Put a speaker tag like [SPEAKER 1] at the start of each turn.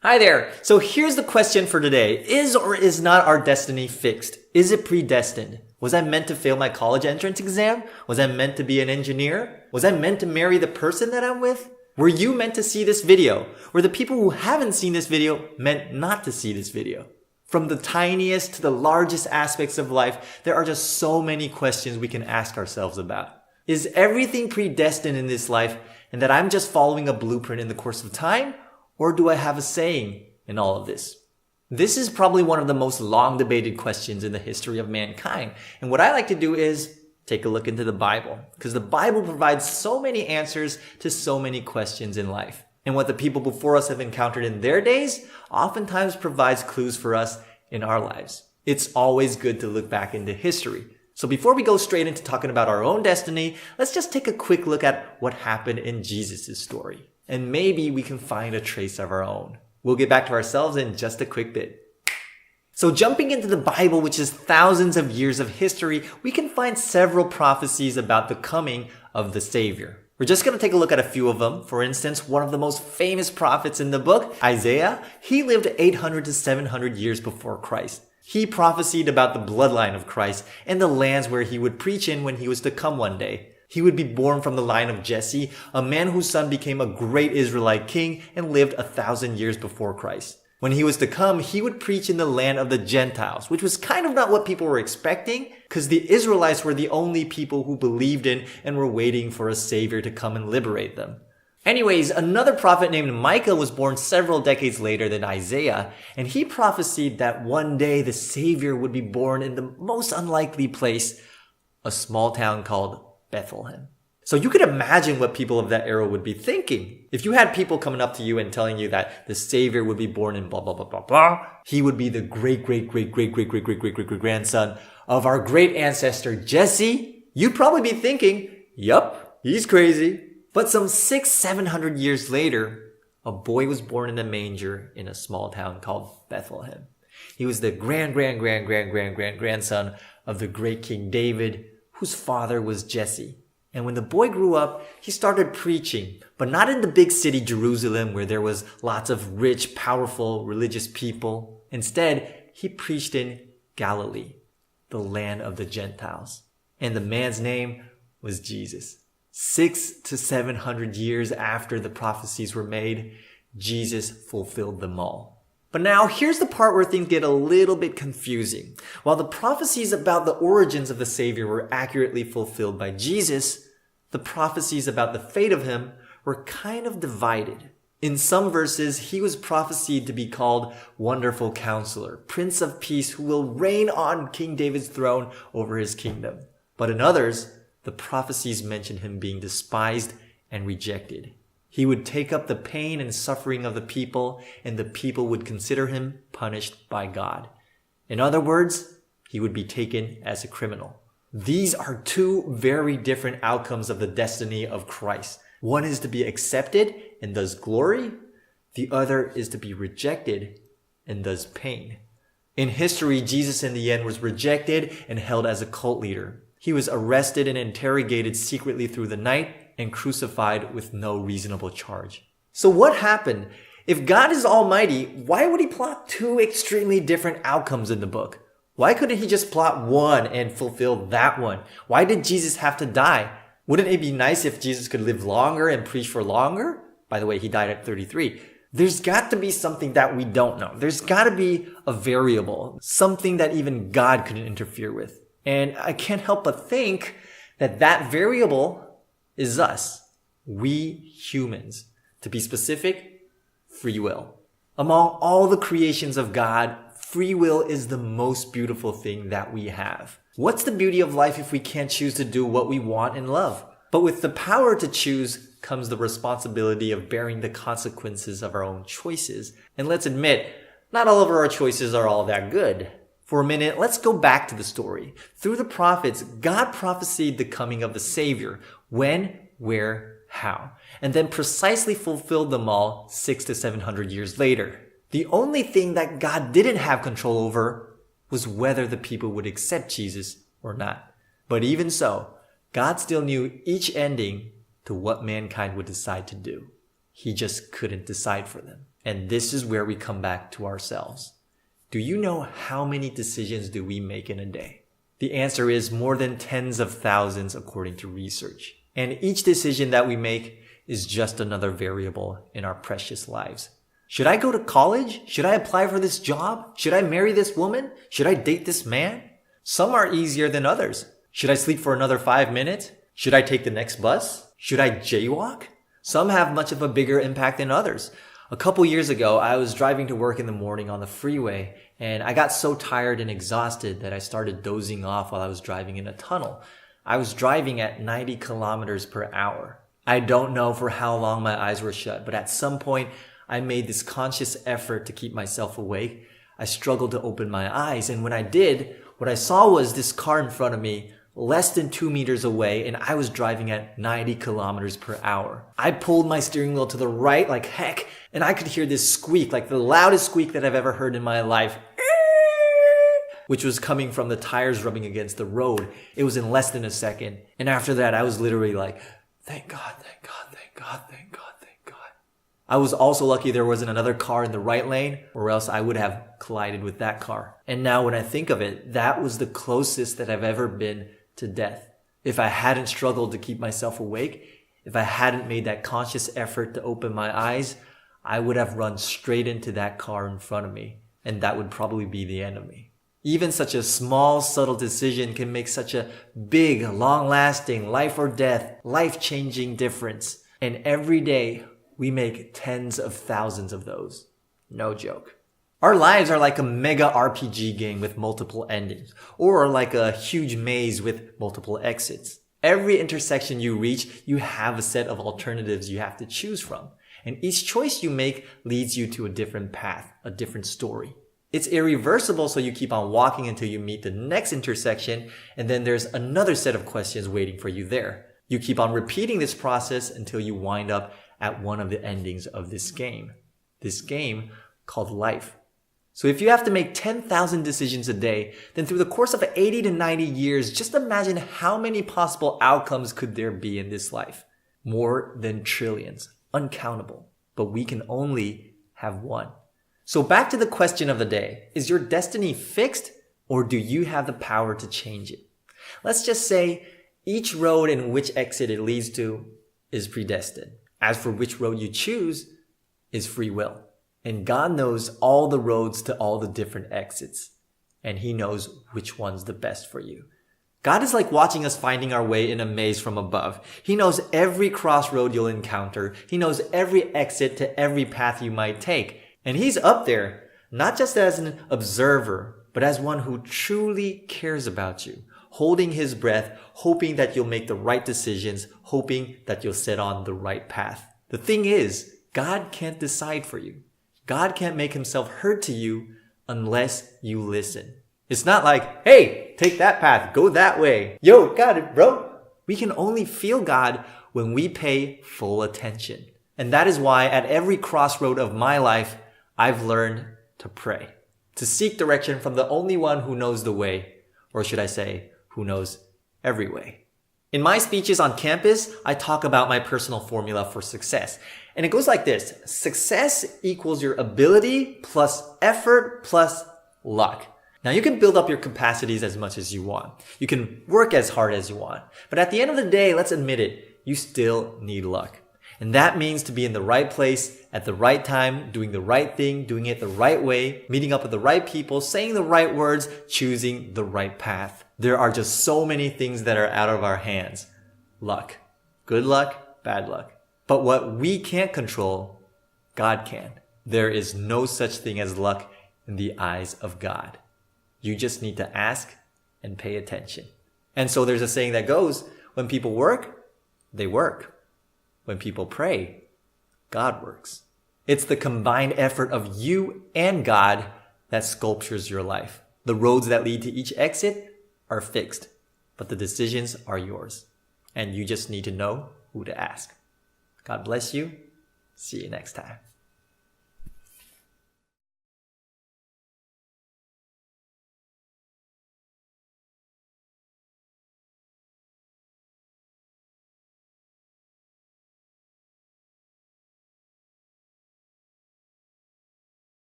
[SPEAKER 1] Hi there. So here's the question for today. Is or is not our destiny fixed? Is it predestined? Was I meant to fail my college entrance exam? Was I meant to be an engineer? Was I meant to marry the person that I'm with? Were you meant to see this video? Were the people who haven't seen this video meant not to see this video? From the tiniest to the largest aspects of life, there are just so many questions we can ask ourselves about. Is everything predestined in this life and that I'm just following a blueprint in the course of time? Or do I have a saying in all of this? This is probably one of the most long debated questions in the history of mankind. And what I like to do is take a look into the Bible, because the Bible provides so many answers to so many questions in life. And what the people before us have encountered in their days oftentimes provides clues for us in our lives. It's always good to look back into history. So before we go straight into talking about our own destiny, let's just take a quick look at what happened in Jesus' story. And maybe we can find a trace of our own. We'll get back to ourselves in just a quick bit. So jumping into the Bible, which is thousands of years of history, we can find several prophecies about the coming of the Savior. We're just going to take a look at a few of them. For instance, one of the most famous prophets in the book, Isaiah, he lived 800 to 700 years before Christ. He prophesied about the bloodline of Christ and the lands where he would preach in when he was to come one day. He would be born from the line of Jesse, a man whose son became a great Israelite king and lived 1,000 years before Christ. When he was to come, he would preach in the land of the Gentiles, which was kind of not what people were expecting, because the Israelites were the only people who believed in and were waiting for a savior to come and liberate them. Anyways, another prophet named Micah was born several decades later than Isaiah, and he prophesied that one day the savior would be born in the most unlikely place, a small town called Bethlehem. So you could imagine what people of that era would be thinking. If you had people coming up to you and telling you that the Savior would be born in blah, blah, blah, blah, blah, he would be the great-great-great-great-great-great-great-great-great-grandson of our great ancestor Jesse, you'd probably be thinking, yup, he's crazy. But some 600-700 years later, a boy was born in a manger in a small town called Bethlehem. He was the grandson of the great King David, whose father was Jesse. And when the boy grew up, he started preaching, but not in the big city Jerusalem where there was lots of rich, powerful, religious people. Instead, he preached in Galilee, the land of the Gentiles. And the man's name was Jesus. 600 to 700 years after the prophecies were made, Jesus fulfilled them all. But now here's the part where things get a little bit confusing. While the prophecies about the origins of the Savior were accurately fulfilled by Jesus, the prophecies about the fate of him were kind of divided. In some verses, he was prophesied to be called Wonderful Counselor, Prince of Peace who will reign on King David's throne over his kingdom. But in others, the prophecies mention him being despised and rejected. He would take up the pain and suffering of the people, and the people would consider him punished by God. In other words, he would be taken as a criminal. These are two very different outcomes of the destiny of Christ. One is to be accepted and thus glory. The other is to be rejected and thus pain. In history, Jesus in the end was rejected and held as a cult leader. He was arrested and interrogated secretly through the night and crucified with no reasonable charge. So what happened? If God is almighty, why would he plot two extremely different outcomes in the book? Why couldn't he just plot one and fulfill that one? Why did Jesus have to die? Wouldn't it be nice if Jesus could live longer and preach for longer? By the way, he died at 33. There's got to be something that we don't know. There's got to be a variable, something that even God couldn't interfere with. And I can't help but think that that variable is us, we humans. To be specific, free will. Among all the creations of God, free will is the most beautiful thing that we have. What's the beauty of life if we can't choose to do what we want and love? But with the power to choose comes the responsibility of bearing the consequences of our own choices. And let's admit, not all of our choices are all that good. For a minute, let's go back to the story. Through the prophets, God prophesied the coming of the Savior. When, where, how. And then precisely fulfilled them all 600 to 700 years later. The only thing that God didn't have control over was whether the people would accept Jesus or not. But even so, God still knew each ending to what mankind would decide to do. He just couldn't decide for them. And this is where we come back to ourselves. Do you know how many decisions do we make in a day? The answer is more than tens of thousands according to research. And each decision that we make is just another variable in our precious lives. Should I go to college? Should I apply for this job? Should I marry this woman? Should I date this man? Some are easier than others. Should I sleep for another 5 minutes? Should I take the next bus? Should I jaywalk? Some have much of a bigger impact than others. A couple years ago, I was driving to work in the morning on the freeway, and I got so tired and exhausted that I started dozing off while I was driving in a tunnel. I was driving at 90 kilometers per hour. I don't know for how long my eyes were shut, but at some point, I made this conscious effort to keep myself awake. I struggled to open my eyes, and when I did, what I saw was this car in front of me, less than 2 meters away, and I was driving at 90 kilometers per hour. I pulled my steering wheel to the right like heck, and I could hear this squeak, like the loudest squeak that I've ever heard in my life, which was coming from the tires rubbing against the road. It was in less than a second. And after that, I was literally like, thank God, thank God, thank God, thank God, thank God. I was also lucky there wasn't another car in the right lane, or else I would have collided with that car. And now when I think of it, that was the closest that I've ever been to death. If I hadn't struggled to keep myself awake, if I hadn't made that conscious effort to open my eyes, I would have run straight into that car in front of me, and that would probably be the end of me. Even such a small, subtle decision can make such a big, long-lasting, life or death, life-changing difference. And every day, we make tens of thousands of those. No joke. Our lives are like a mega RPG game with multiple endings, or like a huge maze with multiple exits. Every intersection you reach, you have a set of alternatives you have to choose from. And each choice you make leads you to a different path, a different story. It's irreversible, so you keep on walking until you meet the next intersection, and then there's another set of questions waiting for you there. You keep on repeating this process until you wind up at one of the endings of this game called life. So if you have to make 10,000 decisions a day, then through the course of 80 to 90 years, just imagine how many possible outcomes could there be in this life. More than trillions, uncountable. But we can only have one. So back to the question of the day. Is your destiny fixed, or do you have the power to change it? Let's just say each road and which exit it leads to is predestined. As for which road you choose is free will. And God knows all the roads to all the different exits. And He knows which one's the best for you. God is like watching us finding our way in a maze from above. He knows every crossroad you'll encounter. He knows every exit to every path you might take. And He's up there, not just as an observer, but as one who truly cares about you, holding His breath, hoping that you'll make the right decisions, hoping that you'll set on the right path. The thing is, God can't decide for you. God can't make Himself heard to you unless you listen. It's not like, hey, take that path, go that way. Yo, got it, bro. We can only feel God when we pay full attention. And that is why at every crossroad of my life, I've learned to pray, to seek direction from the only one who knows the way, or should I say, who knows every way. In my speeches on campus, I talk about my personal formula for success. And it goes like this. Success equals your ability plus effort plus luck. Now you can build up your capacities as much as you want. You can work as hard as you want. But at the end of the day, let's admit it, you still need luck. And that means to be in the right place at the right time, doing the right thing, doing it the right way, meeting up with the right people, saying the right words, choosing the right path. There are just so many things that are out of our hands. Luck. Good luck, bad luck. But what we can't control, God can. There is no such thing as luck in the eyes of God. You just need to ask and pay attention. And so there's a saying that goes, when people work, they work. When people pray, God works. It's the combined effort of you and God that sculptures your life. The roads that lead to each exit are fixed, but the decisions are yours. And you just need to know who to ask. God bless you. See you next time.